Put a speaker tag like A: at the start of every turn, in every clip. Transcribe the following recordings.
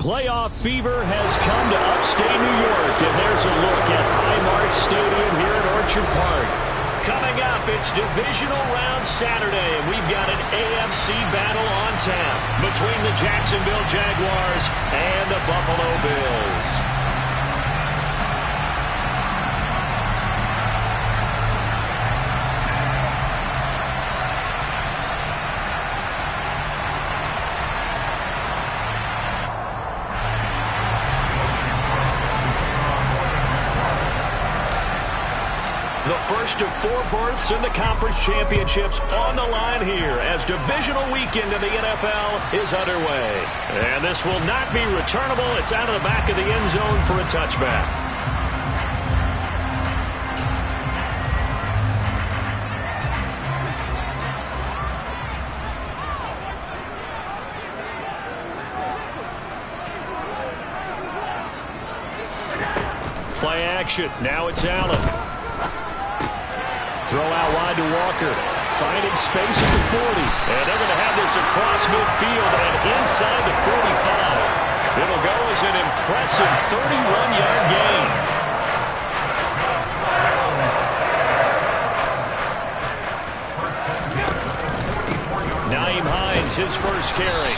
A: Playoff fever has come to upstate New York, and there's a look at Highmark Stadium here at Orchard Park. Coming up, it's Divisional Round Saturday, and we've got an AFC battle on tap between the Jacksonville Jaguars and the Buffalo Bills. The first of 4 berths in the conference championships on the line here as divisional weekend in the NFL is underway. And this will not be returnable. It's out of the back of the end zone for a touchback. Play action. Now it's Allen. Throw out wide to Walker. Finding space at the 40. And they're going to have this across midfield and inside the 45. It'll go as an impressive 31-yard gain. Nyheim Hines, his first carry.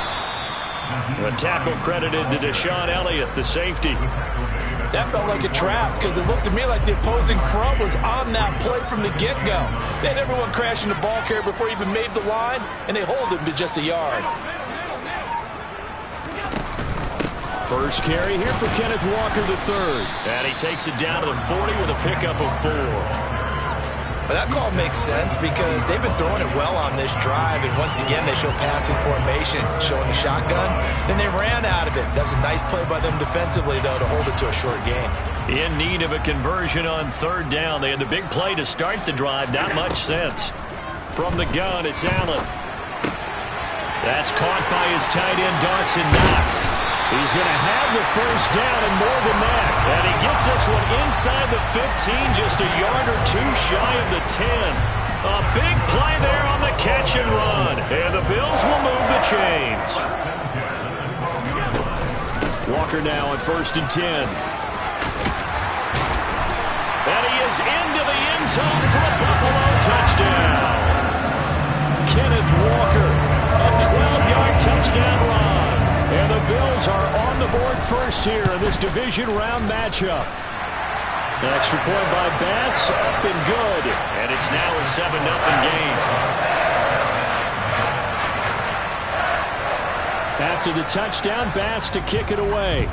A: A tackle credited to Deshaun Elliott, the safety.
B: That felt like a trap because it looked to me like the opposing front was on that play from the get-go. They had everyone crashing the ball carrier before he even made the line, and they hold him to just a yard.
A: First carry here for Kenneth Walker III. And he takes it down to the 40 with a pickup of 4.
B: But that call makes sense because they've been throwing it well on this drive, and once again they show passing formation, showing the shotgun. Then they ran out of it. That was a nice play by them defensively, though, to hold it to a short gain.
A: In need of a conversion on 3rd down. They had the big play to start the drive. Not much sense. From the gun, it's Allen. That's caught by his tight end, Dawson Knox. He's going to have the first down and more than that. And he gets this one inside the 15, just a yard or 2 shy of the 10. A big play there on the catch and run. And the Bills will move the chains. Walker now on 1st and 10. And he is into the end zone for a Buffalo touchdown. Kenneth Walker, a 12-yard touchdown run. And the Bills are on the board first here in this division round matchup. Extra point by Bass, up and good. And it's now a 7-0 game. After the touchdown, Bass to kick it away.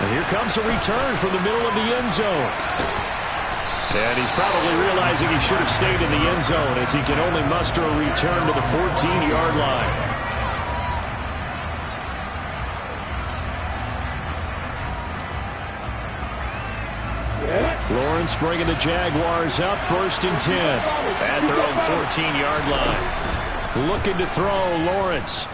A: And here comes a return from the middle of the end zone. And he's probably realizing he should have stayed in the end zone as he can only muster a return to the 14-yard line. Lawrence bringing the Jaguars up 1st and 10 at their own 14-yard line. Looking to throw, Lawrence.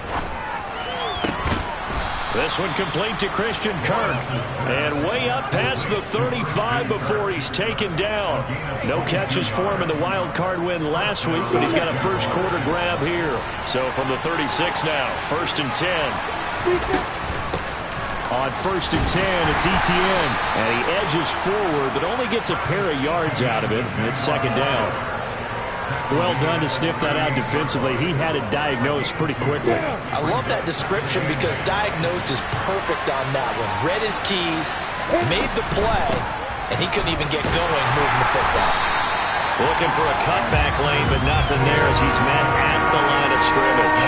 A: This one complete to Christian Kirk. And way up past the 35 before he's taken down. No catches for him in the wild card win last week, but he's got a first quarter grab here. So from the 36 now, 1st and 10. On 1st and 10, it's Etienne. And he edges forward, but only gets a pair of yards out of it. And it's 2nd down. Well done to sniff that out defensively. He had it diagnosed pretty quickly.
B: I love that description because diagnosed is perfect on that one. Read his keys, made the play, and he couldn't even get going moving the football.
A: Looking for a cutback lane, but nothing there as he's met at the line of scrimmage.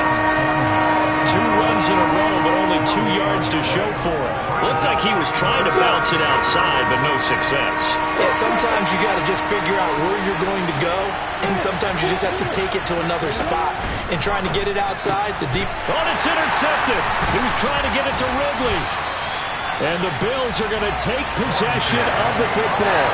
A: 2 runs in a row, but only 2 yards to show for it. Looked like he was trying to bounce it outside, but no success.
B: Yeah, sometimes you got to just figure out where you're going to go, and sometimes you just have to take it to another spot. And trying to get it outside, the deep...
A: Oh, it's intercepted. He was trying to get it to Ridley. And the Bills are going to take possession of the football.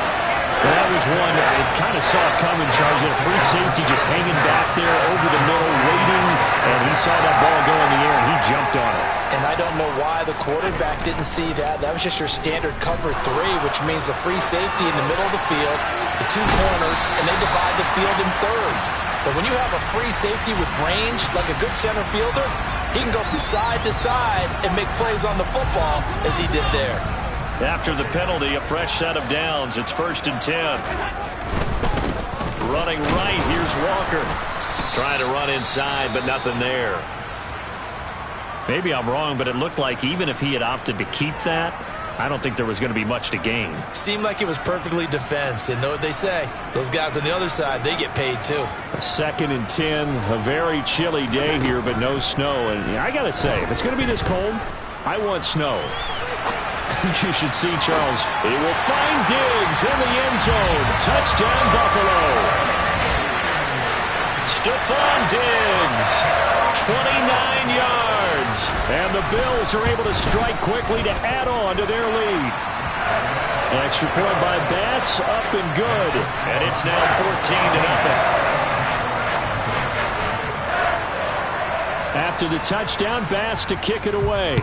A: That was one that it kind of saw it coming, Charles. A free safety just hanging back there over the middle, waiting, and he saw that ball go in the air, and he jumped on it.
B: And I don't know why the quarterback didn't see that. That was just your standard cover 3, which means a free safety in the middle of the field, the 2 corners, and they divide the field in thirds. But when you have a free safety with range, like a good center fielder, he can go from side to side and make plays on the football as he did there.
A: After the penalty, a fresh set of downs. It's 1st and 10. Running right, here's Walker. Trying to run inside, but nothing there. Maybe I'm wrong, but it looked like even if he had opted to keep that, I don't think there was going to be much to gain.
B: Seemed like it was perfectly defense, and know what they say. Those guys on the other side, they get paid too.
A: 2nd and 10, a very chilly day here, but no snow. And I got to say, if it's going to be this cold, I want snow. You should see Charles. He will find Diggs in the end zone. Touchdown, Buffalo. Stephon Diggs, 29 yards. And the Bills are able to strike quickly to add on to their lead. Extra point by Bass, up and good. And it's now 14-0. After the touchdown, Bass to kick it away.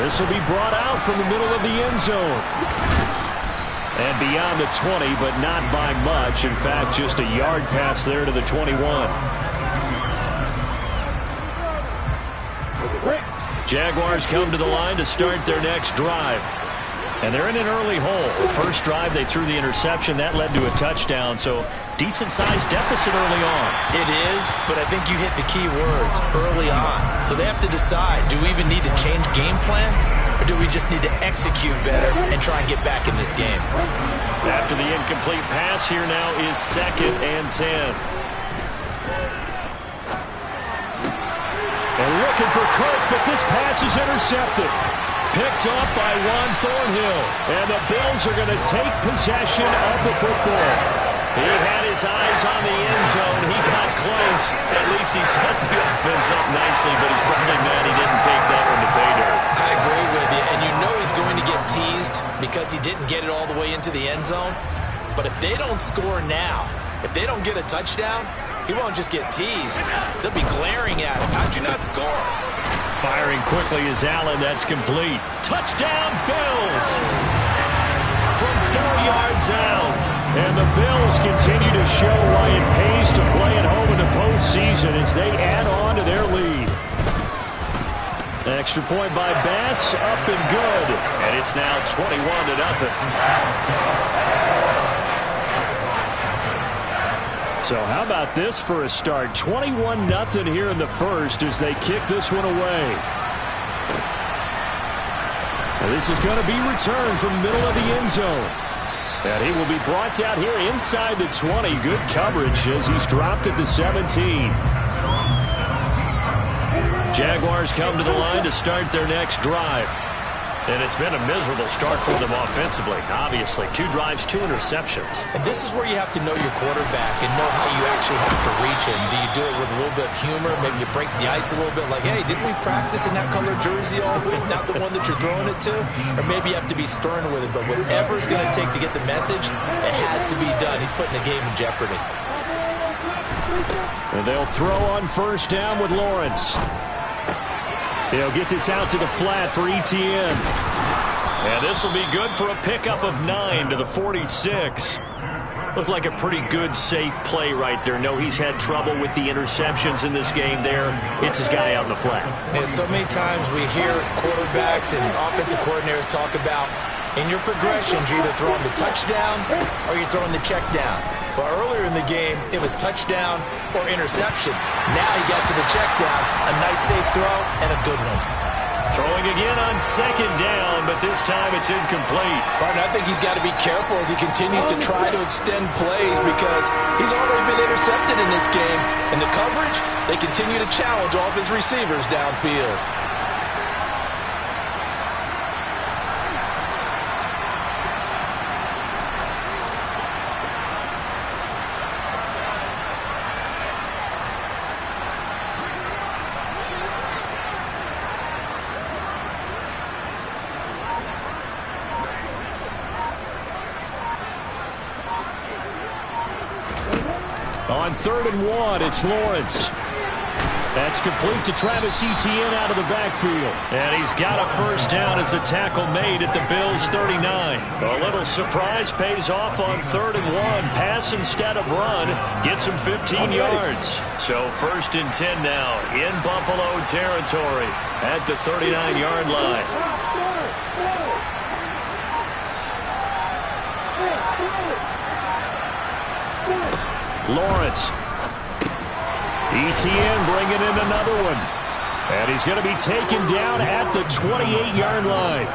A: This will be brought out from the middle of the end zone. And beyond the 20, but not by much. In fact, just a yard pass there to the 21. Jaguars come to the line to start their next drive. And they're in an early hole. The first drive, they threw the interception. That led to a touchdown, so decent-sized deficit early on.
B: It is, but I think you hit the key words, early on. So they have to decide, do we even need to change game plan, or do we just need to execute better and try and get back in this game?
A: After the incomplete pass, here now is 2nd and 10. And looking for Kirk, but this pass is intercepted. Picked off by Juan Thornhill. And the Bills are going to take possession of the football. He had his eyes on the end zone. He got close. At least he set the offense up nicely, but he's probably mad he didn't take that one to pay dirt.
B: I agree with you, and you know he's going to get teased because he didn't get it all the way into the end zone. But if they don't score now, if they don't get a touchdown, he won't just get teased. They'll be glaring at him. How'd you not score?
A: Firing quickly is Allen. That's complete. Touchdown, Bills! From 4 yards out. And the Bills continue to show why it pays to play at home in the postseason as they add on to their lead. Extra point by Bass, up and good. And it's now 21-0. So how about this for a start? 21-0 here in the first as they kick this one away. Now this is going to be returned from the middle of the end zone. And he will be brought down here inside the 20. Good coverage as he's dropped at the 17. Jaguars come to the line to start their next drive. And it's been a miserable start for them offensively. Obviously, 2 drives, 2 interceptions.
B: And this is where you have to know your quarterback and know how you actually have to reach him. Do you do it with a little bit of humor? Maybe you break the ice a little bit like, hey, didn't we practice in that color jersey all week, not the one that you're throwing it to? Or maybe you have to be stern with it. But whatever it's going to take to get the message, it has to be done. He's putting the game in jeopardy.
A: And they'll throw on first down with Lawrence. They'll get this out to the flat for Etienne. And this will be good for a pickup of 9 to the 46. Looked like a pretty good, safe play right there. No, he's had trouble with the interceptions in this game there. It's his guy out in the flat.
B: Yeah, so many times we hear quarterbacks and offensive coordinators talk about in your progressions, you're either throwing the touchdown or you're throwing the check down. But earlier in the game, it was touchdown or interception. Now he got to the check down, a nice safe throw, and a good one.
A: Throwing again on second down, but this time it's incomplete.
B: Martin, I think he's got to be careful as he continues to try to extend plays because he's already been intercepted in this game. And the coverage, they continue to challenge all of his receivers downfield.
A: On 3rd and 1, it's Lawrence. That's complete to Travis Etienne out of the backfield. And he's got a first down as the tackle made at the Bills' 39. A little surprise pays off on 3rd and 1. Pass instead of run. Gets him 15 yards. So 1st and 10 now in Buffalo territory at the 39-yard line. Lawrence. Etienne bringing in another one. And he's going to be taken down at the 28-yard line.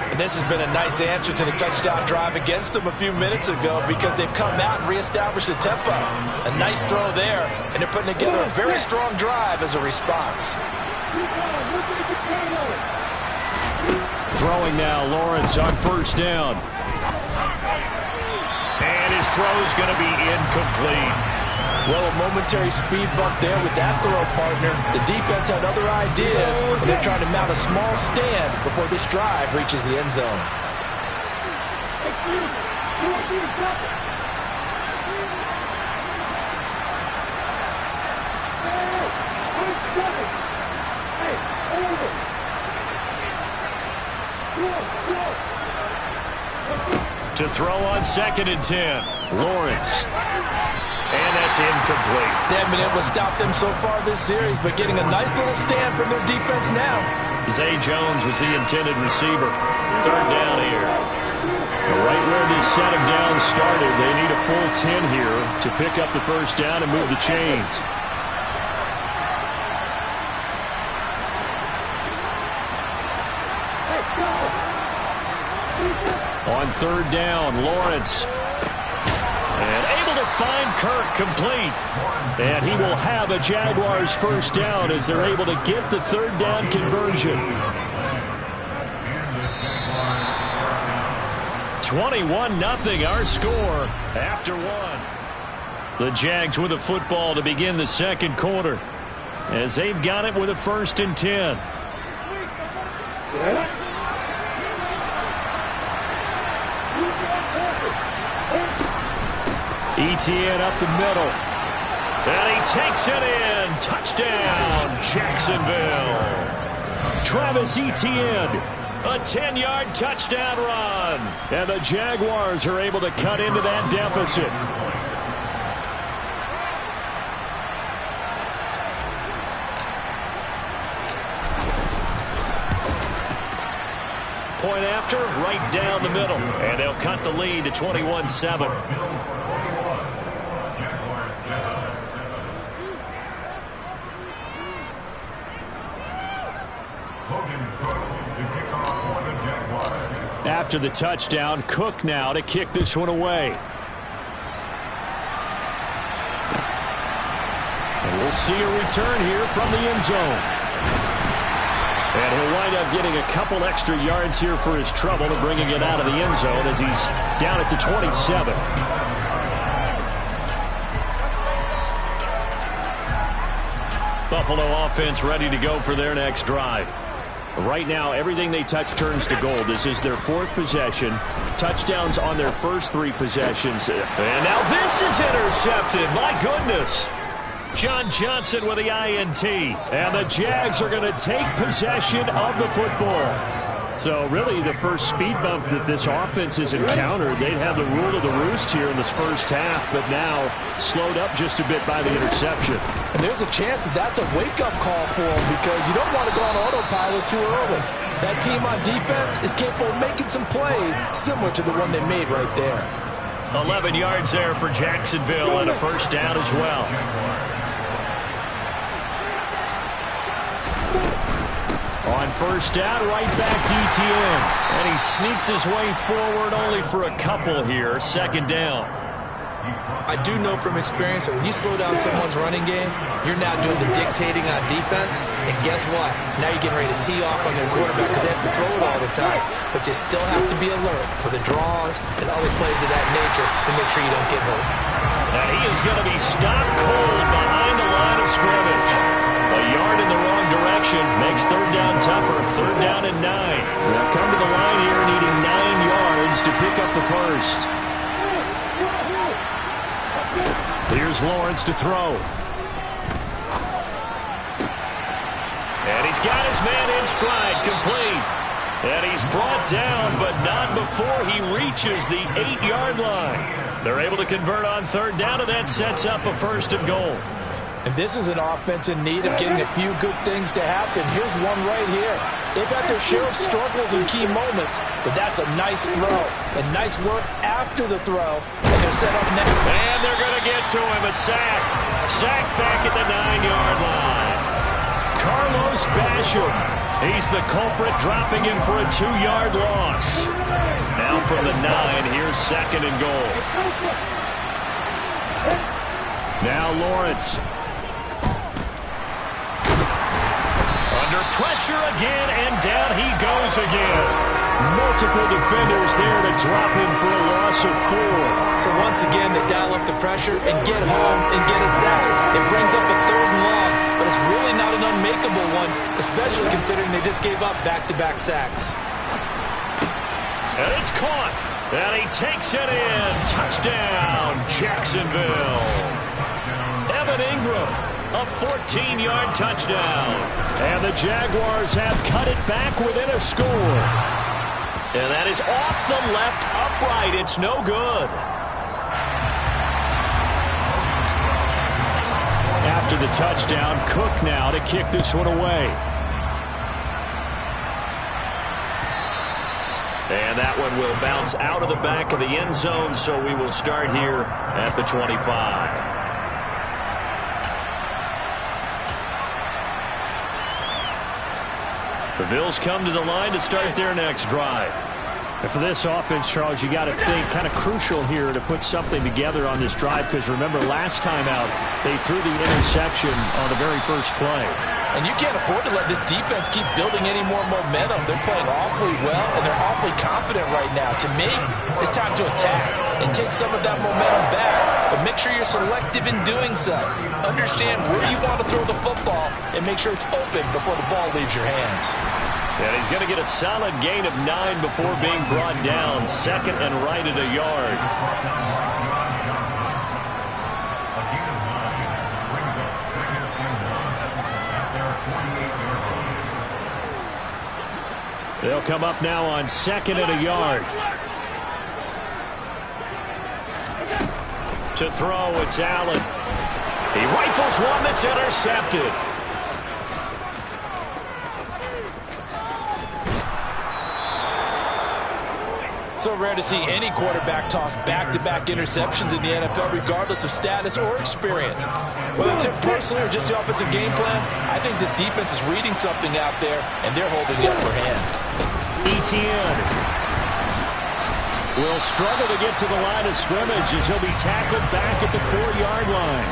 B: And this has been a nice answer to the touchdown drive against them a few minutes ago because they've come out and reestablished the tempo. A nice throw there, and they're putting together a very strong drive as a response.
A: Throwing now, Lawrence on first down. And his throw is going to be incomplete.
B: Well, a momentary speed bump there with that throw, partner. The defense had other ideas, and they're trying to mount a small stand before this drive reaches the end zone.
A: To throw on 2nd and 10. Lawrence. And that's incomplete.
B: They haven't been able to stop them so far this series, but getting a nice little stand from their defense now.
A: Zay Jones was the intended receiver. 3rd down here. Right where this set of downs started, they need a full 10 here to pick up the first down and move the chains. On 3rd down, Lawrence. And able to find Kirk complete. And he will have a Jaguars first down as they're able to get the 3rd down conversion. 21-0 our score after 1. The Jags with a football to begin the 2nd quarter as they've got it with a 1st and 10. Etienne up the middle. And he takes it in. Touchdown, Jacksonville. Travis Etienne, a 10-yard touchdown run. And the Jaguars are able to cut into that deficit. Point after, right down the middle. And they'll cut the lead to 21-7. After the touchdown, Cook now to kick this one away. And we'll see a return here from the end zone. And he'll wind up getting a couple extra yards here for his trouble and bringing it out of the end zone as he's down at the 27. Buffalo offense ready to go for their next drive. Right now, everything they touch turns to gold. This is their 4th possession. Touchdowns on their first 3 possessions. And now this is intercepted. My goodness. John Johnson with the INT. And the Jags are going to take possession of the football. So really the first speed bump that this offense has encountered, they'd have the rule of the roost here in this first half, but now slowed up just a bit by the interception.
B: And there's a chance that that's a wake-up call for them because you don't want to go on autopilot too early. That team on defense is capable of making some plays similar to the one they made right there.
A: 11 yards there for Jacksonville and a first down as well. On first down, right back to Etienne. And he sneaks his way forward only for a couple here. 2nd down.
B: I do know from experience that when you slow down someone's running game, you're now doing the dictating on defense. And guess what? Now you're getting ready to tee off on their quarterback because they have to throw it all the time. But you still have to be alert for the draws and other plays of that nature to make sure you don't get hurt.
A: And he is going to be stopped cold behind the line of scrimmage. A yard in the wrong direction makes 3rd down tougher. 3rd down and 9. They'll come to the line here needing 9 yards to pick up the first. Here's Lawrence to throw. And he's got his man in stride, complete. And he's brought down, but not before he reaches the 8-yard line. They're able to convert on third down, and that sets up a first and goal.
B: And this is an offense in need of getting a few good things to happen. Here's one right here. They've had their share of struggles in key moments, but that's a nice throw. And nice work after the throw. And they're set up next.
A: And they're going to get to him. A sack. Sack back at the 9-yard line. Carlos Basham. He's the culprit, dropping him for a 2-yard loss. Now from the 9, here's second and goal. Now Lawrence. Under pressure again, and down he goes again. Multiple defenders there to drop him for a loss of 4.
B: So once again, they dial up the pressure and get home and get a sack. It brings up a 3rd and long, but it's really not an unmakeable one, especially considering they just gave up back-to-back sacks.
A: And it's caught. And he takes it in. Touchdown, Jacksonville. Evan Ingram, a 14-yard touchdown. And the Jaguars have cut it back within a score. And that is off the left upright. It's no good. After the touchdown, Cook now to kick this one away. And that one will bounce out of the back of the end zone, so we will start here at the 25. The Bills come to the line to start their next drive. And for this offense, Charles, you got to think kind of crucial here to put something together on this drive, because remember last time out they threw the interception on the very first play.
B: And you can't afford to let this defense keep building any more momentum. They're playing awfully well, and they're awfully confident right now. To me, it's time to attack and take some of that momentum back. But make sure you're selective in doing so. Understand where you want to throw the football and make sure it's open before the ball leaves your hands.
A: And he's going to get a solid gain of 9 before being brought down. Second and right at a yard. They'll come up now on second and a yard. To throw, it's Allen. He rifles one that's intercepted.
B: So rare to see any quarterback toss back-to-back interceptions in the NFL, regardless of status or experience. Whether it's him personally or just the offensive game plan, I think this defense is reading something out there, and they're holding the upper hand.
A: Etienne will struggle to get to the line of scrimmage as he'll be tackled back at the 4-yard line.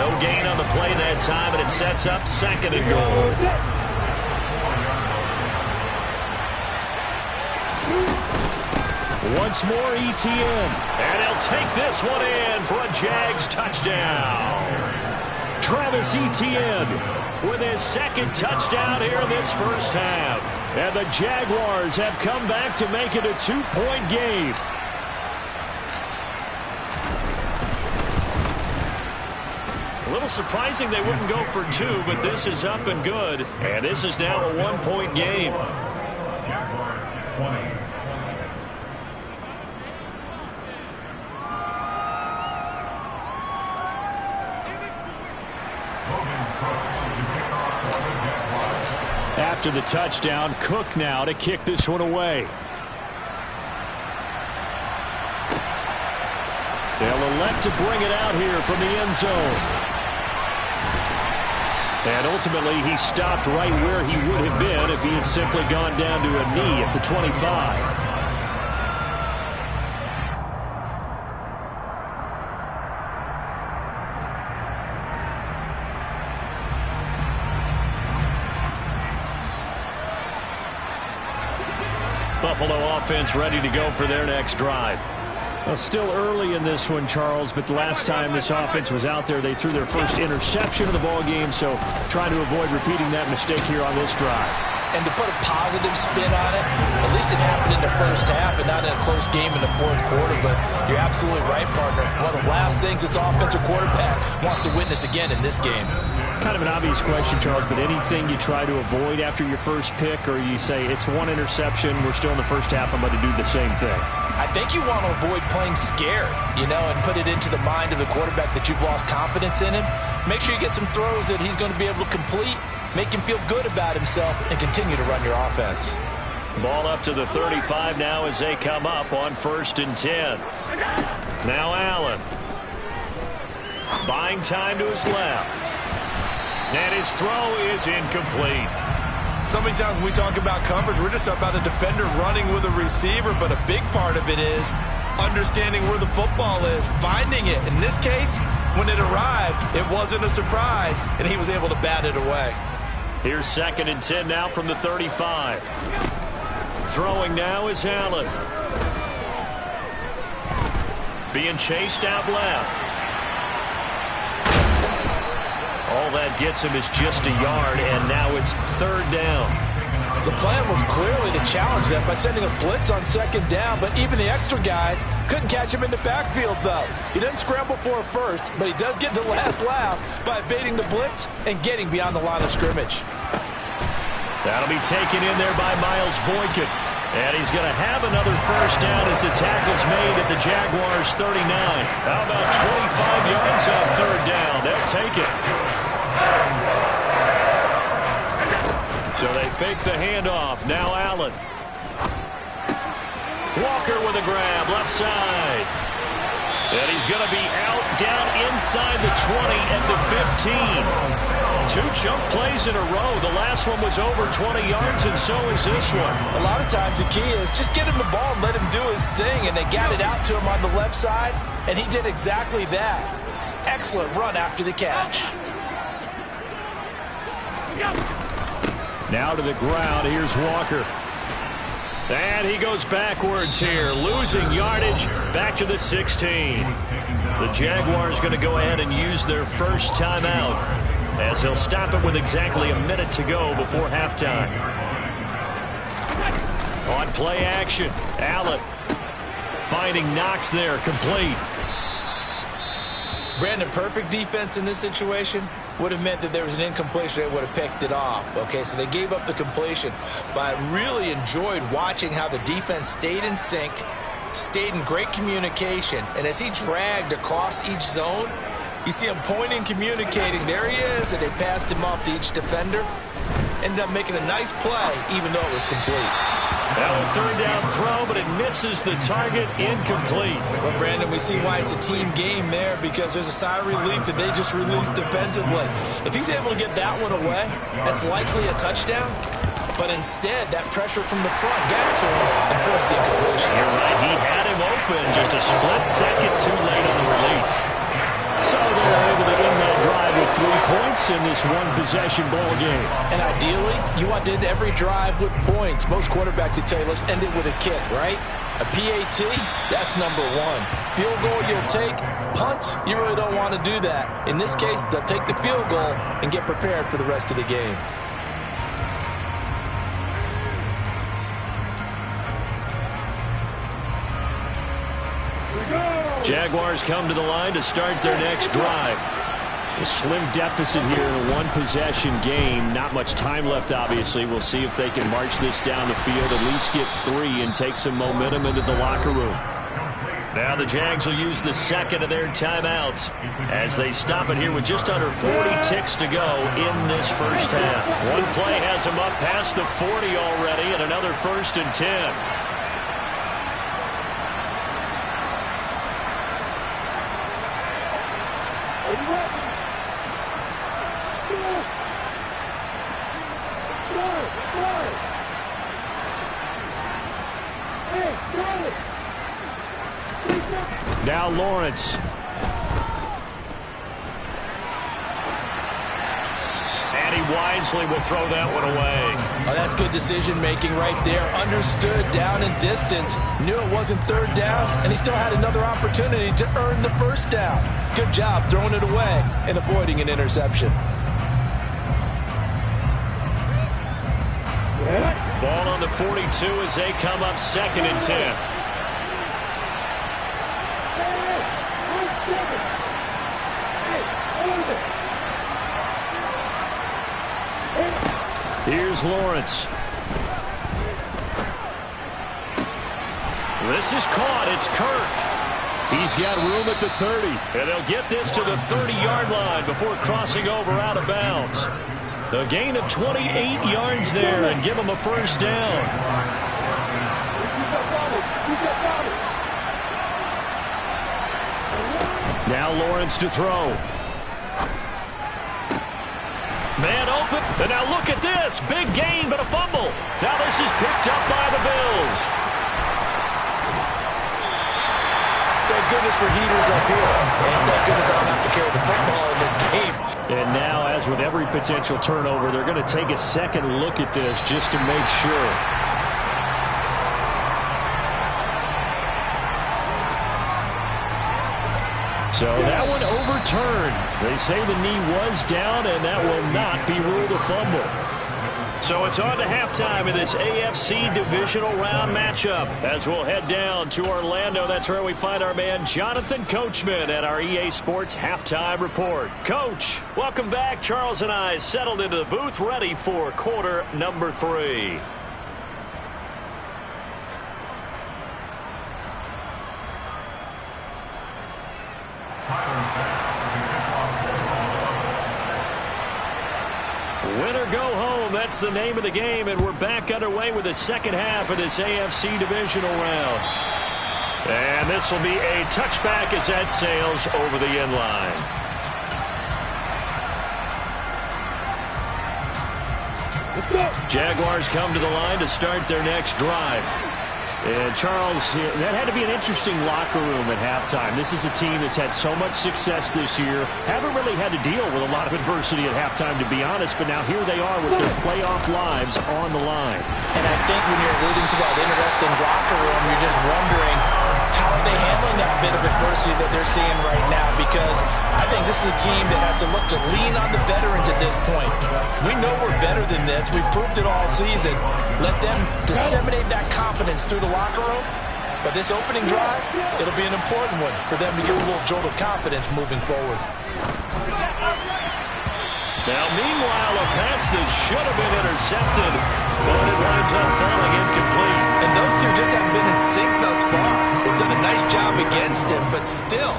A: No gain on the play that time, and it sets up second and goal. Once more, Etienne. And he'll take this one in for a Jags touchdown. Travis Etienne with his second touchdown here in this first half. And the Jaguars have come back to make it a 2-point game. A little surprising they wouldn't go for 2, but this is up and good. And this is now a 1-point game.
C: Jaguars 20.
A: After the touchdown, Cook now to kick this one away. They'll elect to bring it out here from the end zone. And ultimately, he stopped right where he would have been if he had simply gone down to a knee at the 25. Buffalo offense ready to go for their next drive. Well, still early in this one, Charles, but the last time this offense was out there, they threw their first interception of the ball game, so trying to avoid repeating that mistake here on this drive.
B: And to put a positive spin on it, at least it happened in the first half and not in a close game in the fourth quarter, but you're absolutely right, partner. One of the last things this offensive quarterback wants to witness again in this game.
A: Kind of an obvious question, Charles, but anything you try to avoid after your first pick, or you say it's one interception, we're still in the first half, I'm going to do the same thing?
B: I think you want to avoid playing scared, and put it into the mind of the quarterback that you've lost confidence in him. Make sure you get some throws that he's going to be able to complete, make him feel good about himself, and continue to run your offense.
A: Ball up to the 35 now as they come up on 1st and 10. Now Allen. Buying time to his left. And his throw is incomplete.
B: So many times when we talk about coverage, we're just about a defender running with a receiver, but a big part of it is understanding where the football is, finding it. In this case, when it arrived, it wasn't a surprise, and he was able to bat it away.
A: Here's 2nd and 10 now from the 35. Throwing now is Allen. Being chased out left. All that gets him is just a yard, and now it's 3rd down.
B: The plan was clearly to challenge them by sending a blitz on 2nd down, but even the extra guys couldn't catch him in the backfield, though. He doesn't scramble for a first, but he does get the last laugh by evading the blitz and getting beyond the line of scrimmage.
A: That'll be taken in there by Miles Boykin. And he's going to have another first down as the tackle's made at the Jaguars' 39. How about 25 yards on 3rd down? They'll take it. So they fake the handoff. Now Allen. Walker with a grab, left side. And he's going to be out, down inside the 20 at the 15. 2 jump plays in a row. The last one was over 20 yards, and so is this one.
B: A lot of times the key is just get him the ball and let him do his thing, and they got it out to him on the left side, and he did exactly that. Excellent run after the catch.
A: Now to the ground. Here's Walker. And he goes backwards here, losing yardage back to the 16. The Jaguars going to go ahead and use their first timeout, as he'll stop it with exactly a minute to go before halftime. On play action, Allen finding Knox there, complete.
B: Brandon, perfect defense in this situation would have meant that there was an incompletion. They would have picked it off. Okay, so they gave up the completion. But I really enjoyed watching how the defense stayed in sync, stayed in great communication, and as he dragged across each zone, you see him pointing, communicating. There he is, and they passed him off to each defender. Ended up making a nice play, even though it was complete.
A: Now a 3rd down throw, but it misses the target, incomplete.
B: Well, Brandon, we see why it's a team game there, because there's a sigh of relief that they just released defensively. If he's able to get that one away, that's likely a touchdown. But instead, that pressure from the front got to him and forced the incompletion.
A: You're right, he had him open, just a split second too late on the release. So they're able to end that drive with 3 points in this one-possession ball game.
B: And ideally, you want to end every drive with points. Most quarterbacks would tell you, let's end it with a kick, right? A PAT, that's number 1. Field goal you'll take. Punts, you really don't want to do that. In this case, they'll take the field goal and get prepared for the rest of the game.
A: Jaguars come to the line to start their next drive. A slim deficit here in a one-possession game. Not much time left, obviously. We'll see if they can march this down the field, at least get 3 and take some momentum into the locker room. Now the Jags will use the 2nd of their timeouts as they stop it here with just under 40 ticks to go in this first half. One play has them up past the 40 already, and another 1st and 10. Now Lawrence. And he wisely will throw that one away.
B: Oh, that's good decision-making right there. Understood down and distance. Knew it wasn't 3rd down, and he still had another opportunity to earn the 1st down. Good job throwing it away and avoiding an interception.
A: Ball on the 42 as they come up 2nd and 10. Here's Lawrence. This is caught. It's Kirk. He's got room at the 30. And they'll get this to the 30-yard line before crossing over out of bounds. A gain of 28 yards there and give them a first down. Now Lawrence to throw. Man open. And now look at this. Big gain, but a fumble. Now this is picked up by the Bills.
B: Thank goodness for heaters up here. And thank goodness I don't have to carry the football in this game.
A: And now, as with every potential turnover, they're going to take a second look at this just to make sure. So that one overturned. They say the knee was down, and that will not be ruled a fumble. So it's on to halftime in this AFC divisional round matchup. As we'll head down to Orlando, that's where we find our man Jonathan Coachman at our EA Sports Halftime Report. Coach, welcome back. Charles and I settled into the booth ready for quarter number 3. Win or go home, that's the name of the game, and we're back underway with the second half of this AFC divisional round. And this will be a touchback as that sails over the end line. Jaguars come to the line to start their next drive. And Charles, that had to be an interesting locker room at halftime. This is a team that's had so much success this year. Haven't really had to deal with a lot of adversity at halftime, to be honest. But now here they are with their playoff lives on the line.
B: And I think when you're alluding to that interesting locker room, you're just wondering, how are they handling that bit of adversity that they're seeing right now? Because I think this is a team that has to look to lean on the veterans at this point. We know we're better than this. We've proved it all season. Let them disseminate that confidence through the locker room. But this opening drive, it'll be an important one for them to get a little jolt of confidence moving forward.
A: Now, meanwhile, a pass that should have been intercepted, but it winds up falling incomplete.
B: And those two just haven't been in sync thus far. They've done a nice job against him, but still,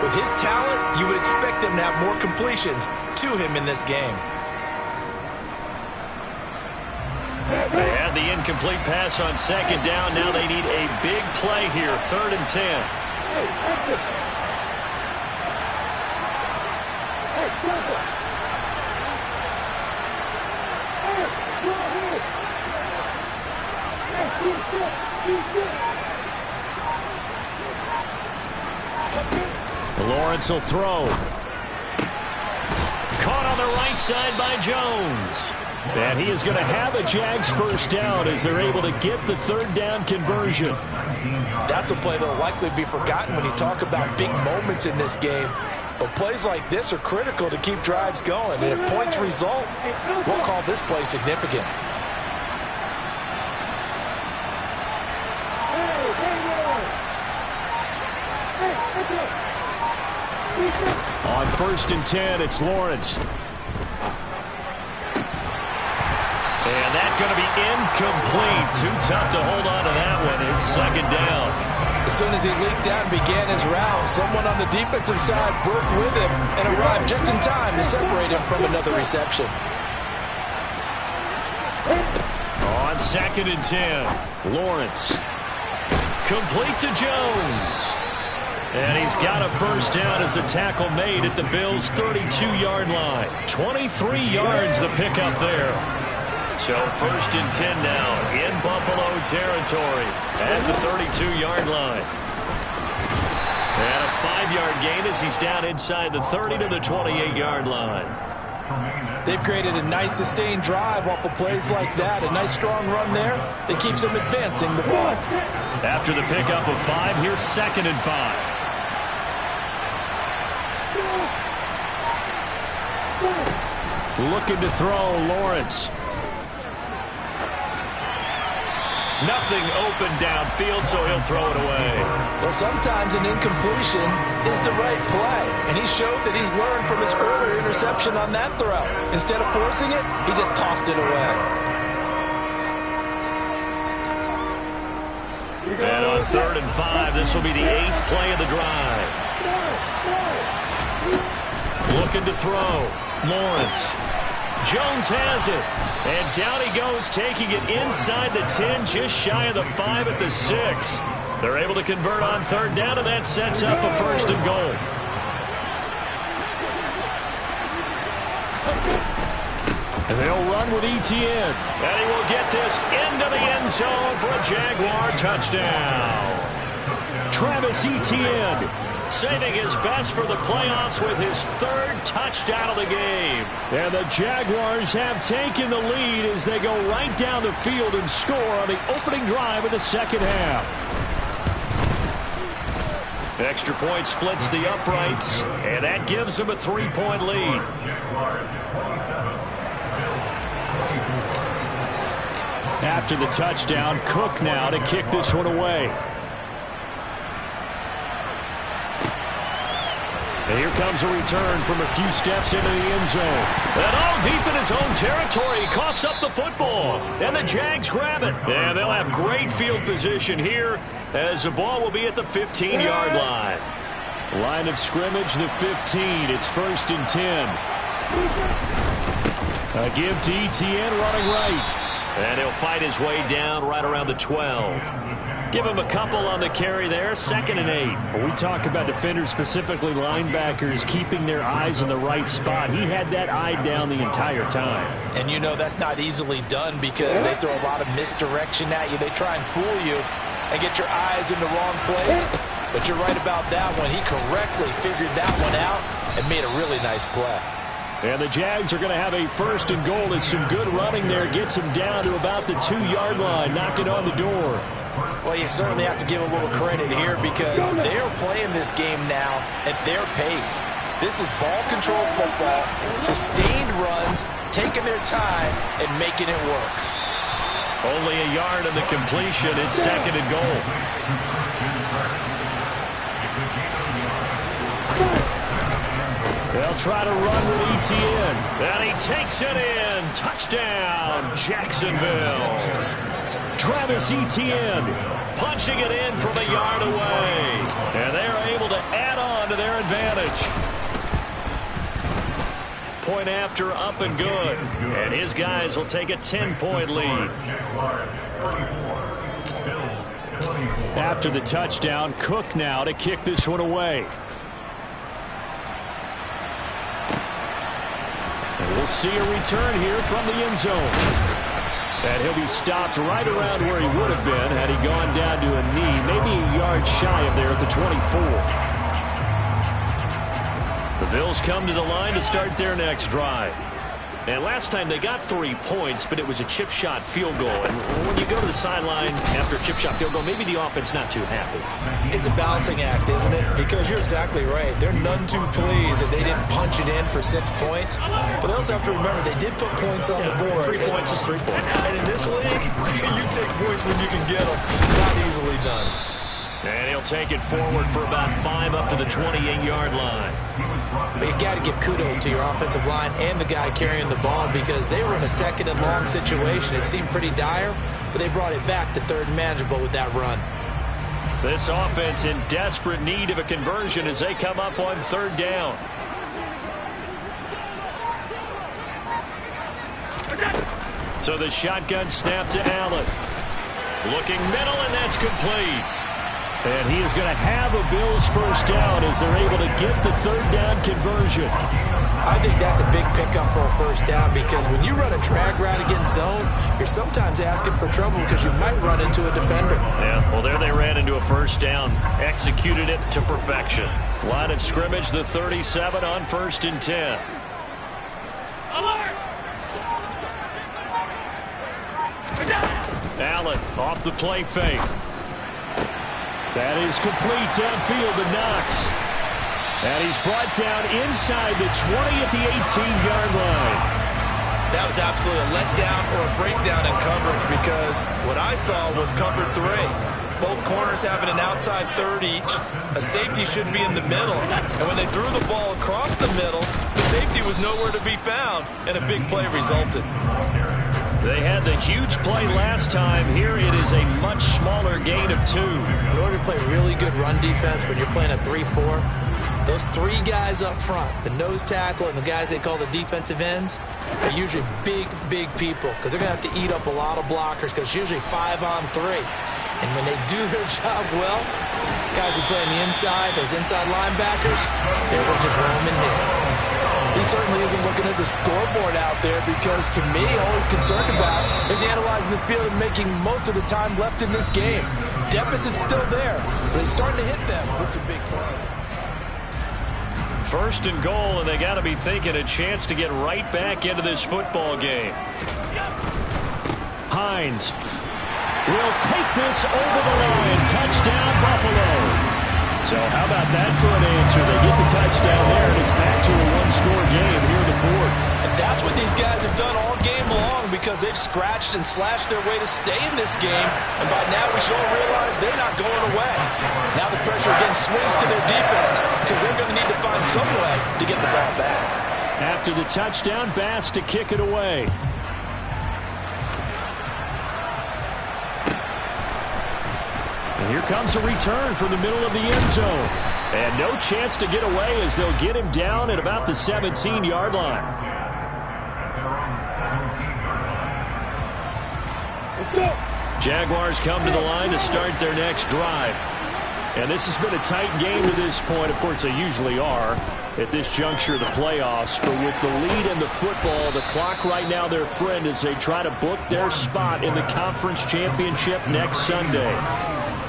B: with his talent, you would expect them to have more completions to him in this game.
A: They had the incomplete pass on second down. Now they need a big play here, 3rd and 10. Lawrence will throw. Caught on the right side by Jones. And he is going to have a Jags first down as they're able to get the 3rd down conversion.
B: That's a play that will likely be forgotten when you talk about big moments in this game. But plays like this are critical to keep drives going. And if points result, we'll call this play significant.
A: On 1st and 10, it's Lawrence. And that's going to be incomplete. Too tough to hold on to that one. It's 2nd down.
B: As soon as he leaked out and began his route, someone on the defensive side broke with him and arrived just in time to separate him from another reception.
A: On 2nd and 10, Lawrence. Complete to Jones. And he's got a first down as a tackle made at the Bills' 32-yard line. 23 yards the pickup there. So 1st and 10 now in Buffalo territory at the 32-yard line. And a 5-yard gain as he's down inside the 30 to the 28-yard line.
B: They've created a nice sustained drive off of plays like that. A nice strong run there that keeps them advancing the ball.
A: After the pickup of 5, here's 2nd and 5. Looking to throw, Lawrence. Nothing open downfield, so he'll throw it away.
B: Well, sometimes an incompletion is the right play, and he showed that he's learned from his earlier interception on that throw. Instead of forcing it, he just tossed it away.
A: And on 3rd and 5, this will be the 8th play of the drive. Looking to throw. Lawrence. Jones has it. And down he goes, taking it inside the 10, just shy of the 5 at the 6. They're able to convert on 3rd down, and that sets up a 1st and goal. And they'll run with Etienne. And he will get this into the end zone for a Jaguar touchdown. Travis Etienne saving his best for the playoffs with his 3rd touchdown of the game. And the Jaguars have taken the lead as they go right down the field and score on the opening drive of the 2nd half. Extra point splits the uprights, and that gives them a 3-point lead. After the touchdown, Cook now to kick this one away. And here comes a return from a few steps into the end zone. And all deep in his own territory, he coughs up the football. And the Jags grab it. And they'll have great field position here as the ball will be at the 15-yard line. Line of scrimmage, the 15. It's 1st and 10. A give to Etienne running right. And he'll fight his way down right around the 12. Give him a couple on the carry there, 2nd and 8. When we talk about defenders, specifically linebackers, keeping their eyes in the right spot, he had that eye down the entire time.
B: And you know that's not easily done because they throw a lot of misdirection at you. They try and fool you and get your eyes in the wrong place. But you're right about that one. He correctly figured that one out and made a really nice play.
A: And the Jags are going to have a 1st and goal. It's some good running there. Gets him down to about the 2-yard line. Knocking on the door.
B: Well, you certainly have to give a little credit here because they're playing this game now at their pace. This is ball control football, sustained runs, taking their time and making it work.
A: Only a yard in the completion. It's 2nd and goal. They'll try to run with Etienne. And he takes it in. Touchdown, Jacksonville. Travis Etienne punching it in from a yard away. And they are able to add on to their advantage. Point after, up and good. And his guys will take a 10-point lead. After the touchdown, Cook now to kick this one away. And we'll see a return here from the end zone. And he'll be stopped right around where he would have been had he gone down to a knee, maybe a yard shy of there at the 24. The Bills come to the line to start their next drive. And last time they got 3 points, but it was a chip shot field goal. And when you go to the sideline after a chip shot field goal, maybe the offense not too happy.
B: It's a balancing act, isn't it? Because you're exactly right. They're none too pleased that they didn't punch it in for 6 points. But they also have to remember they did put points on the board.
A: 3 points is 3 points.
B: And in this league, you take points when you can get them. Not easily done.
A: And he'll take it forward for about 5 up to the 28-yard line.
B: But you got to give kudos to your offensive line and the guy carrying the ball because they were in a 2nd and long situation. It seemed pretty dire, but they brought it back to 3rd and manageable with that run.
A: This offense in desperate need of a conversion as they come up on 3rd down. So the shotgun snap to Allen. Looking middle, and that's complete. And he is going to have a Bills 1st down as they're able to get the 3rd down conversion.
B: I think that's a big pickup for a 1st down because when you run a drag route against zone, you're sometimes asking for trouble because you might run into a defender.
A: Yeah, well, there they ran into a 1st down. Executed it to perfection. Line of scrimmage, the 37 on 1st and 10. Allen off the play fake. That is complete downfield to Knox. And he's brought down inside the 20 at the 18-yard line.
B: That was absolutely a letdown or a breakdown in coverage because what I saw was cover 3. Both corners having an outside third each. A safety should be in the middle. And when they threw the ball across the middle, the safety was nowhere to be found, and a big play resulted.
A: They had the huge play last time. Here it is a much smaller gain of 2.
B: In order to play really good run defense when you're playing a 3-4, those 3 guys up front, the nose tackle and the guys they call the defensive ends, are usually big people because they're going to have to eat up a lot of blockers because it's usually 5-on-3. And when they do their job well, guys who play on the inside, those inside linebackers, they will just roam and hit.
D: He certainly isn't looking at the scoreboard out there because, to me, all he's concerned about is analyzing the field and making most of the time left in this game. Deficit's still there, but he's starting to hit them with some big plays.
A: First and goal, and they got to be thinking a chance to get right back into this football game. Hines will take this over the line. Touchdown, Buffalo. So how about that for an answer? They get the touchdown there, and it's back to a one-score game here in the 4th.
B: And that's what these guys have done all game long because they've scratched and slashed their way to stay in this game. And by now we should all realize they're not going away. Now the pressure again swings to their defense because they're going to need to find some way to get the ball back.
A: After the touchdown, Bass to kick it away. And here comes a return from the middle of the end zone. And no chance to get away as they'll get him down at about the 17-yard line. Jaguars come to the line to start their next drive. And this has been a tight game to this point. Of course, they usually are at this juncture of the playoffs. But with the lead in the football, the clock right now their friend as they try to book their spot in the conference championship next Sunday.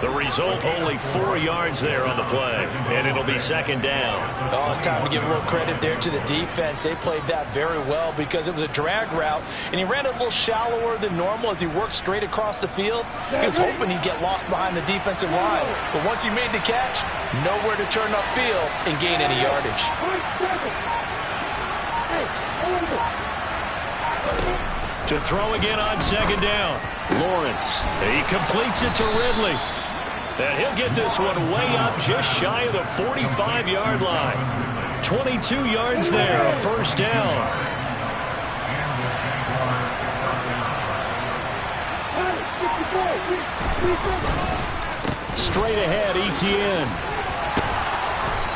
A: The result, only 4 yards there on the play, and it'll be second down.
B: Oh, it's time to give a little credit there to the defense. They played that very well because it was a drag route, and he ran a little shallower than normal as he worked straight across the field. He was hoping he'd get lost behind the defensive line, but once he made the catch, nowhere to turn upfield and gain any yardage.
A: To throw again on second down. Lawrence, he completes it to Ridley. And he'll get this one way up just shy of the 45-yard line. 22 yards there, a first down. Straight ahead, Etienne.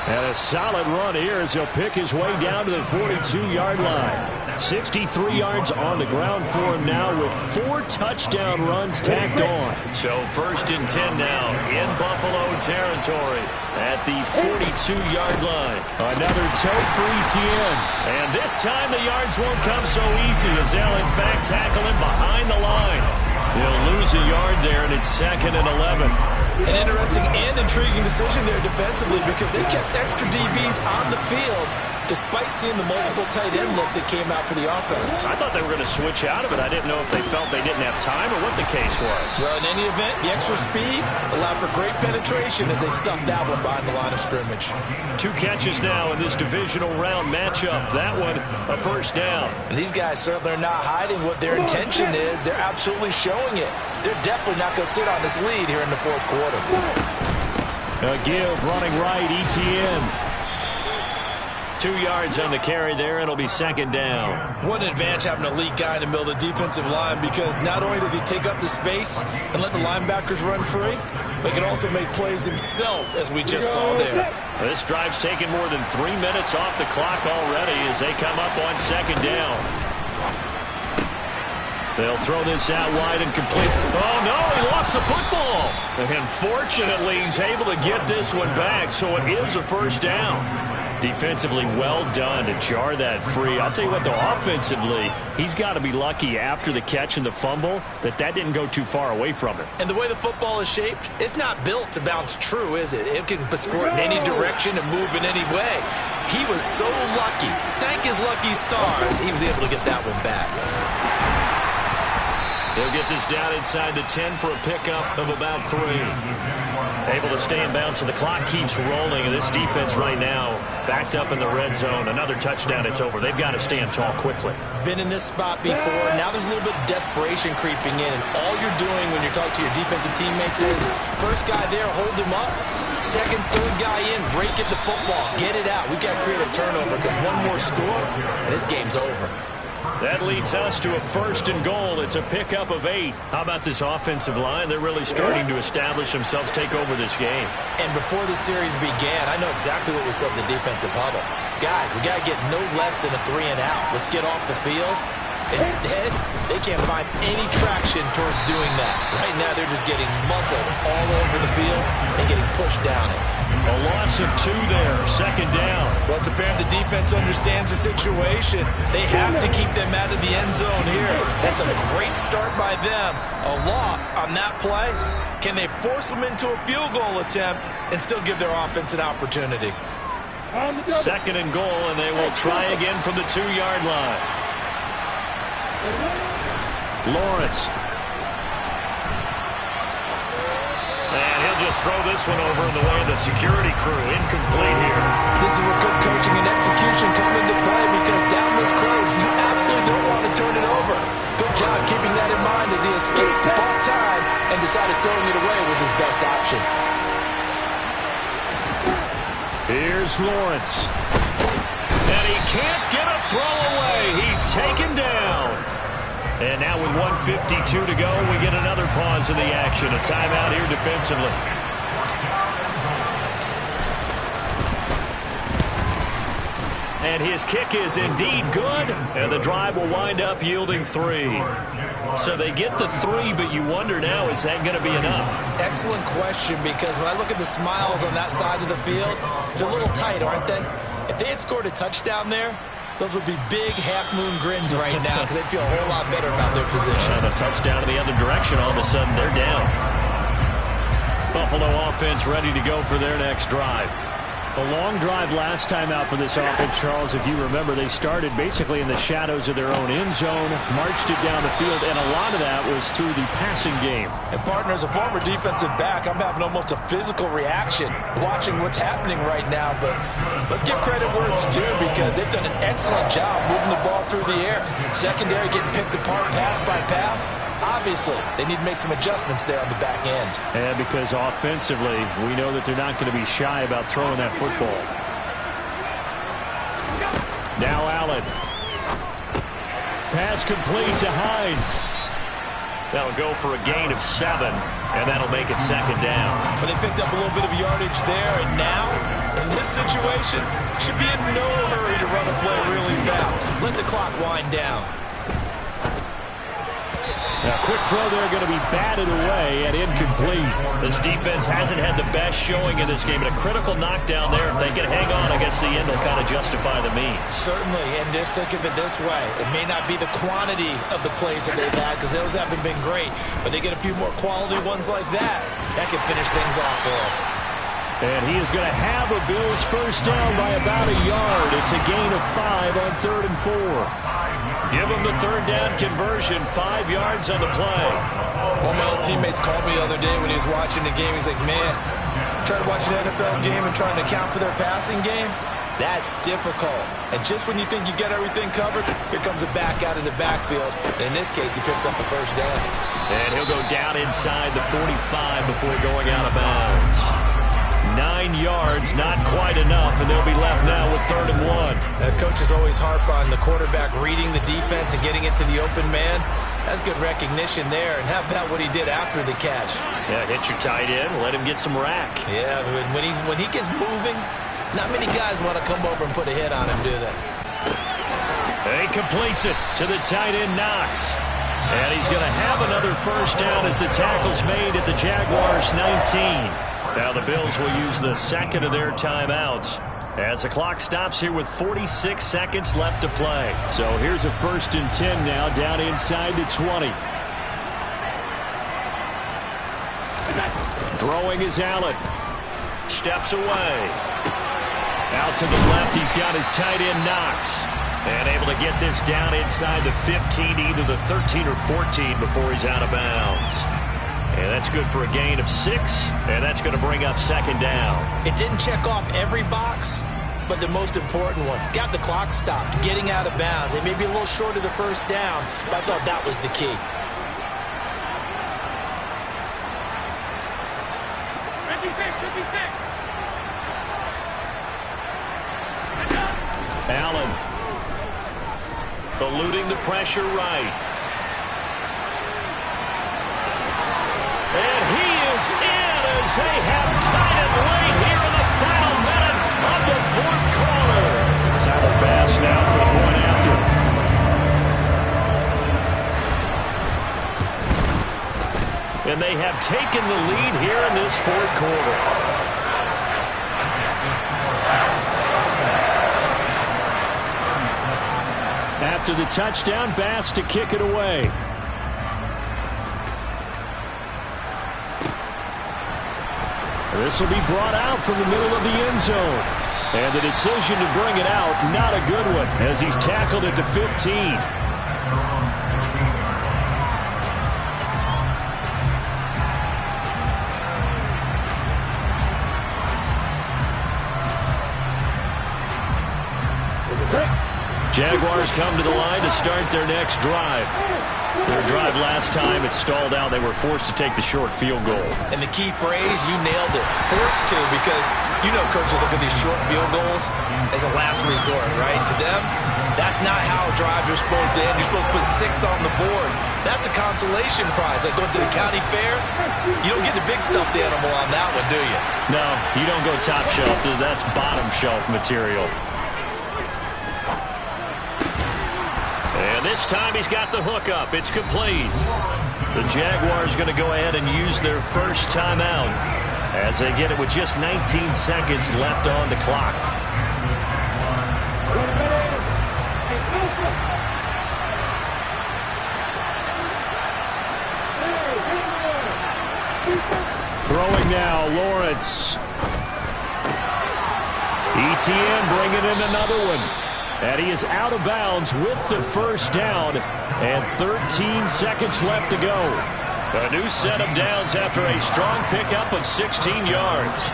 A: And a solid run here as he'll pick his way down to the 42-yard line. 63 yards on the ground for him now with 4 touchdown runs tacked on. So first and 10 now in Buffalo territory at the 42-yard line. Another tote for Etienne. And this time the yards won't come so easy as they'll in fact tackle him behind the line. They'll lose a yard there, and it's second and 11.
B: An interesting and intriguing decision there defensively because they kept extra DBs on the field despite seeing the multiple tight end look that came out for the offense.
A: I thought they were going to switch out of it. I didn't know if they felt they didn't have time or what the case was.
B: Well, in any event, the extra speed allowed for great penetration as they stuffed that one behind the line of scrimmage.
A: 2 catches now in this divisional round matchup. That one, a first down.
B: And these guys certainly are not hiding what their intention is. They're absolutely showing it. They're definitely not going to sit on this lead here in the 4th quarter.
A: A give running right, Etienne. 2 yards on the carry there, and it'll be second down.
B: What an advantage having an elite guy in the middle of the defensive line because not only does he take up the space and let the linebackers run free, but he can also make plays himself, as we just saw there.
A: This drive's taken more than 3 minutes off the clock already as they come up on second down. They'll throw this out wide and complete. Oh, no, he lost the football. And fortunately, he's able to get this one back, so it is a first down. Defensively well done to jar that free. I'll tell you what, though, offensively, he's got to be lucky after the catch and the fumble that didn't go too far away from him.
B: And the way the football is shaped, it's not built to bounce true, is it? It can score in any direction and move in any way. He was so lucky. Thank his lucky stars, he was able to get that one back.
A: They'll get this down inside the 10 for a pickup of about 3. Able to stay in bounds, so the clock keeps rolling. And this defense right now backed up in the red zone. Another touchdown, it's over. They've got to stand tall quickly.
B: Been in this spot before. Now there's a little bit of desperation creeping in. And all you're doing when you're talking to your defensive teammates is, first guy there, hold him up. Second, third guy in, break it the football. Get it out. We've got to create a turnover because one more score, and this game's over.
A: That leads us to a 1st and goal. It's a pickup of 8. How about this offensive line? They're really starting to establish themselves, take over this game.
B: And before the series began, I know exactly what was said in the defensive huddle. Guys, we got to get no less than a 3 and out. Let's get off the field. Instead, they can't find any traction towards doing that. Right now, they're just getting muscled all over the field and getting pushed down it.
A: A loss of 2 there, 2nd down.
B: Well, it's apparent the defense understands the situation. They have to keep them out of the end zone here. That's a great start by them. A loss on that play. Can they force them into a field goal attempt and still give their offense an opportunity?
A: 2nd and goal, and they will try again from the 2-yard line. Lawrence. And he'll just throw this one over in the way of the security crew. Incomplete here.
B: This is where good coaching and execution come into play because down this close, you absolutely don't want to turn it over. Good job keeping that in mind as he escaped, bought time, and decided throwing it away was his best option.
A: Here's Lawrence. And he can't get a throw away. He's taken down. And now with 1:52 to go, we get another pause in the action. A timeout here defensively. And his kick is indeed good. And the drive will wind up yielding 3. So they get the 3, but you wonder now, is that going to be enough?
B: Excellent question, because when I look at the smiles on that side of the field, they're a little tight, aren't they? If they had scored a touchdown there, those would be big half-moon grins right now because they'd feel a whole lot better about their position.
A: And a touchdown in the other direction, all of a sudden they're down. Buffalo offense ready to go for their next drive. A long drive last time out for this offense, Charles. If you remember, they started basically in the shadows of their own end zone, marched it down the field, and a lot of that was through the passing game.
D: And, partner, as a former defensive back, I'm having almost a physical reaction watching what's happening right now. But let's give credit where it's due because they've done an excellent job moving the ball through the air. Secondary getting picked apart pass by pass. Obviously, they need to make some adjustments there on the back end.
A: And because offensively, we know that they're not going to be shy about throwing that football. Now Allen. Pass complete to Hines. That'll go for a gain of 7, and that'll make it 2nd down.
B: But they picked up a little bit of yardage there, and now, in this situation, should be in no hurry to run a play really fast. Let the clock wind down.
A: Now, quick throw there going to be batted away and incomplete. This defense hasn't had the best showing in this game, but a critical knockdown there. If they can hang on, I guess the end will kind of justify the means.
B: Certainly, and just think of it this way. It may not be the quantity of the plays that they've had because those haven't been great, but they get a few more quality ones like that. That can finish things off for them.
A: And he is going to have a Bills first down by about a yard. It's a gain of 5 on 3rd and 4. Give him the 3rd down conversion, 5 yards on the play.
B: One of my old teammates called me the other day when he was watching the game. He's like, man, trying to watch an NFL game and trying to account for their passing game, that's difficult. And just when you think you get everything covered, here comes a back out of the backfield. And in this case, he picks up a first down.
A: And he'll go down inside the 45 before going out of bounds. 9 yards, not quite enough, and they'll be left now with 3rd and 1.
B: Coaches always harp on the quarterback reading the defense and getting it to the open man. That's good recognition there. And how about what he did after the catch?
A: Yeah, hit your tight end, let him get some rack.
B: Yeah, when he gets moving, not many guys want to come over and put a hit on him, do they?
A: He completes it to the tight end, Knox. And he's going to have another first down as the tackle's made at the Jaguars' 19. Now the Bills will use the 2nd of their timeouts as the clock stops here with 46 seconds left to play. So here's a 1st and 10 now down inside the 20. Throwing is Allen. Steps away. Out to the left, he's got his tight end Knox. And able to get this down inside the 15, either the 13 or 14 before he's out of bounds. And that's good for a gain of 6, and that's going to bring up second down.
B: It didn't check off every box, but the most important one. Got the clock stopped, getting out of bounds. It may be a little short of the first down, but I thought that was the key.
A: Allen eluding the pressure right. And he is in as they have tied it late here in the final minute of the fourth quarter. Tyler Bass now for the point after. And they have taken the lead here in this fourth quarter. After the touchdown, Bass to kick it away. This will be brought out from the middle of the end zone. And the decision to bring it out, not a good one, as he's tackled at the 15. Jaguars come to the line to start their next drive. Their drive last time, it stalled out. They were forced to take the short field goal.
B: And the key phrase, you nailed it. Forced to, because you know coaches look at these short field goals as a last resort, right? To them, that's not how drives are supposed to end. You're supposed to put 6 on the board. That's a consolation prize. Like going to the county fair, you don't get the big stuffed animal on that one, do you?
A: No, you don't go top shelf. That's bottom shelf material. And this time he's got the hook up. It's complete. The Jaguars going to go ahead and use their first timeout as they get it with just 19 seconds left on the clock. Throwing now, Lawrence. ETN bringing in another one. And he is out of bounds with the first down. And 13 seconds left to go. A new set of downs after a strong pickup of 16 yards.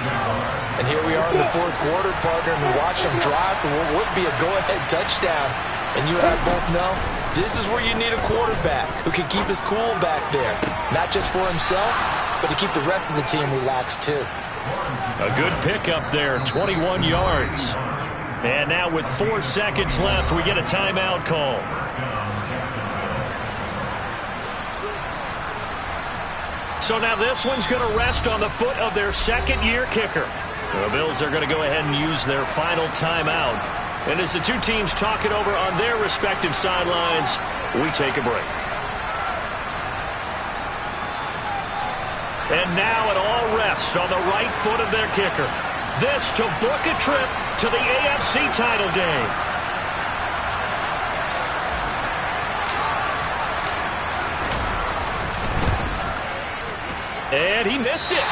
D: And here we are in the fourth quarter, partner, and we watch them drive for what would be a go-ahead touchdown. And you and I both know this is where you need a quarterback who can keep his cool back there. Not just for himself, but to keep the rest of the team relaxed too.
A: A good pickup there, 21 yards. And now with 4 seconds left, we get a timeout call. So now this one's going to rest on the foot of their second-year kicker. The Bills are going to go ahead and use their final timeout. And as the two teams talk it over on their respective sidelines, we take a break. And now it all rests on the right foot of their kicker. This to book a trip to the AFC title game. And he missed it.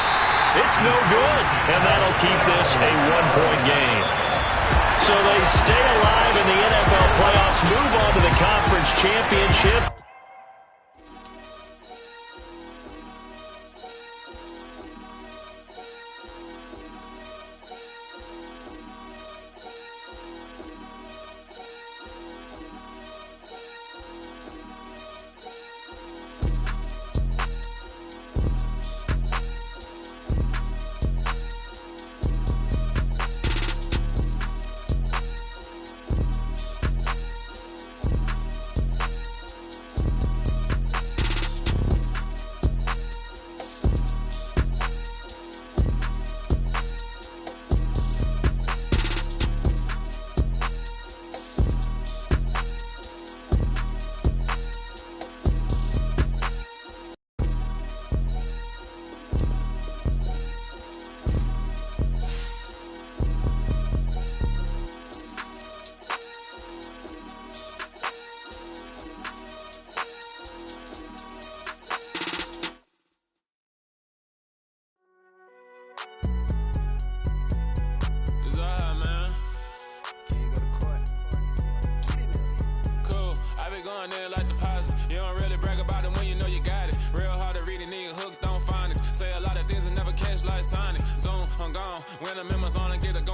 A: It's no good. And that'll keep this a one-point game. So they stay alive in the NFL playoffs, move on to the conference championship.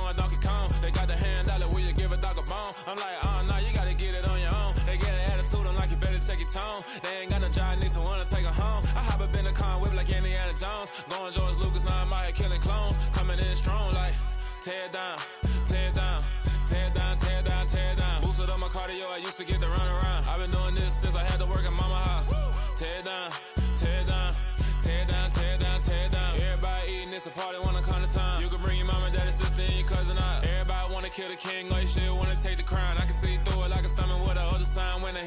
E: a Donkey Kong. They got the hand dollar, will you give a dog a bone? I'm like, nah, you gotta get it on your own. They get an attitude, I'm like, you better check your tone. They ain't got no job, need someone to take her home. I hop up in the car, whip like Indiana Jones. Going George Lucas, now I'm out here killing clones. Coming in strong like, tear down, tear down, tear down, tear down, tear down. Boosted up my cardio, I used to get to run around. I've been doing this since I had to work at mama house. Tear down, tear down, tear down, tear down, tear down. Everybody eating, it's a party, wanna come to time. You can bring your mama, daddy, sister, and your cousin out. Everybody wanna kill the king, or you shit wanna take the crown. I can see through it like a stomach with a other sign when the